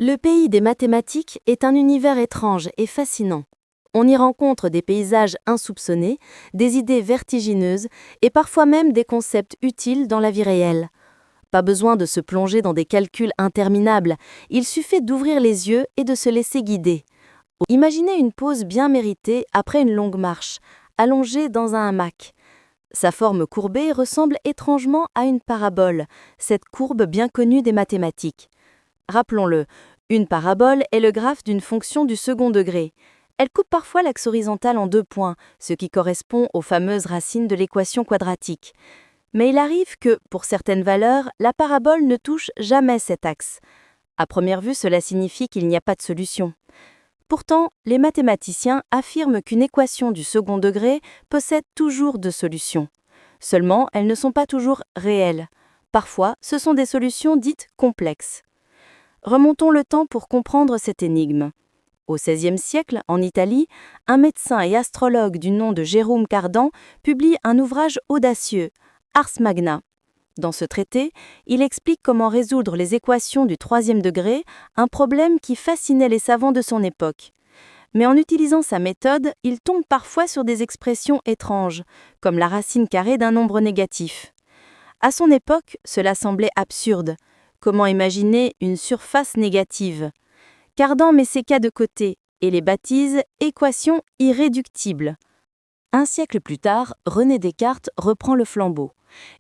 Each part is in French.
Le pays des mathématiques est un univers étrange et fascinant. On y rencontre des paysages insoupçonnés, des idées vertigineuses et parfois même des concepts utiles dans la vie réelle. Pas besoin de se plonger dans des calculs interminables, il suffit d'ouvrir les yeux et de se laisser guider. Imaginez une pause bien méritée après une longue marche, allongée dans un hamac. Sa forme courbée ressemble étrangement à une parabole, cette courbe bien connue des mathématiques. Rappelons-le, une parabole est le graphe d'une fonction du second degré. Elle coupe parfois l'axe horizontal en 2 points, ce qui correspond aux fameuses racines de l'équation quadratique. Mais il arrive que, pour certaines valeurs, la parabole ne touche jamais cet axe. À première vue, cela signifie qu'il n'y a pas de solution. Pourtant, les mathématiciens affirment qu'une équation du second degré possède toujours 2 solutions. Seulement, elles ne sont pas toujours réelles. Parfois, ce sont des solutions dites complexes. Remontons le temps pour comprendre cette énigme. Au XVIe siècle, en Italie, un médecin et astrologue du nom de Jérôme Cardan publie un ouvrage audacieux, Ars Magna. Dans ce traité, il explique comment résoudre les équations du 3e degré, un problème qui fascinait les savants de son époque. Mais en utilisant sa méthode, il tombe parfois sur des expressions étranges, comme la racine carrée d'un nombre négatif. À son époque, cela semblait absurde. Comment imaginer une surface négative ? Cardan met ces cas de côté et les baptise équations irréductibles. Un siècle plus tard, René Descartes reprend le flambeau.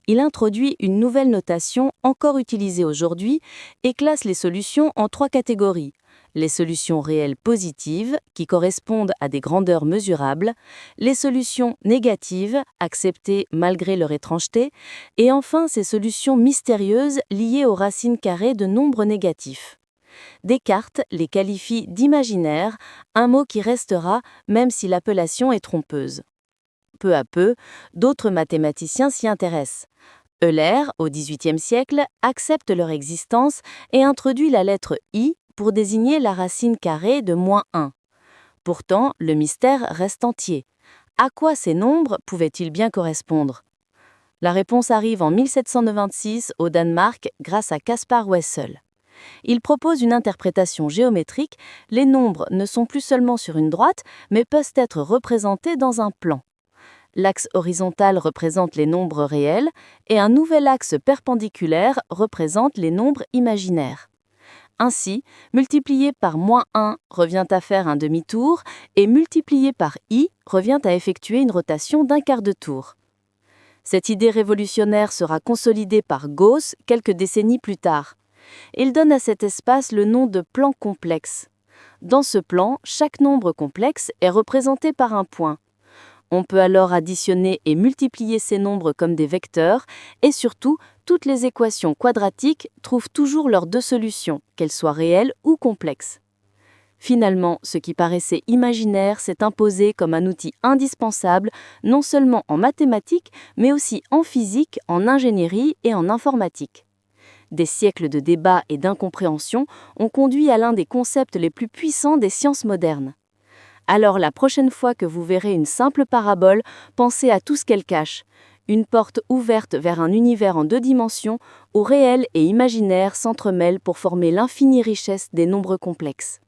Il introduit une nouvelle notation encore utilisée aujourd'hui et classe les solutions en 3 catégories. Les solutions réelles positives, qui correspondent à des grandeurs mesurables, les solutions négatives, acceptées malgré leur étrangeté, et enfin ces solutions mystérieuses liées aux racines carrées de nombres négatifs. Descartes les qualifie d'imaginaires, un mot qui restera même si l'appellation est trompeuse. Peu à peu, d'autres mathématiciens s'y intéressent. Euler, au XVIIIe siècle, accepte leur existence et introduit la lettre I pour désigner la racine carrée de -1. Pourtant, le mystère reste entier. À quoi ces nombres pouvaient-ils bien correspondre ? La réponse arrive en 1796 au Danemark grâce à Caspar Wessel. Il propose une interprétation géométrique, les nombres ne sont plus seulement sur une droite, mais peuvent être représentés dans un plan. L'axe horizontal représente les nombres réels et un nouvel axe perpendiculaire représente les nombres imaginaires. Ainsi, multiplier par -1 revient à faire un demi-tour et multiplier par i revient à effectuer une rotation d'un quart de tour. Cette idée révolutionnaire sera consolidée par Gauss quelques décennies plus tard. Il donne à cet espace le nom de plan complexe. Dans ce plan, chaque nombre complexe est représenté par un point. On peut alors additionner et multiplier ces nombres comme des vecteurs et surtout, toutes les équations quadratiques trouvent toujours leurs 2 solutions, qu'elles soient réelles ou complexes. Finalement, ce qui paraissait imaginaire s'est imposé comme un outil indispensable, non seulement en mathématiques, mais aussi en physique, en ingénierie et en informatique. Des siècles de débats et d'incompréhension ont conduit à l'un des concepts les plus puissants des sciences modernes. Alors la prochaine fois que vous verrez une simple parabole, pensez à tout ce qu'elle cache. Une porte ouverte vers un univers en 2 dimensions où réel et imaginaire s'entremêlent pour former l'infinie richesse des nombres complexes.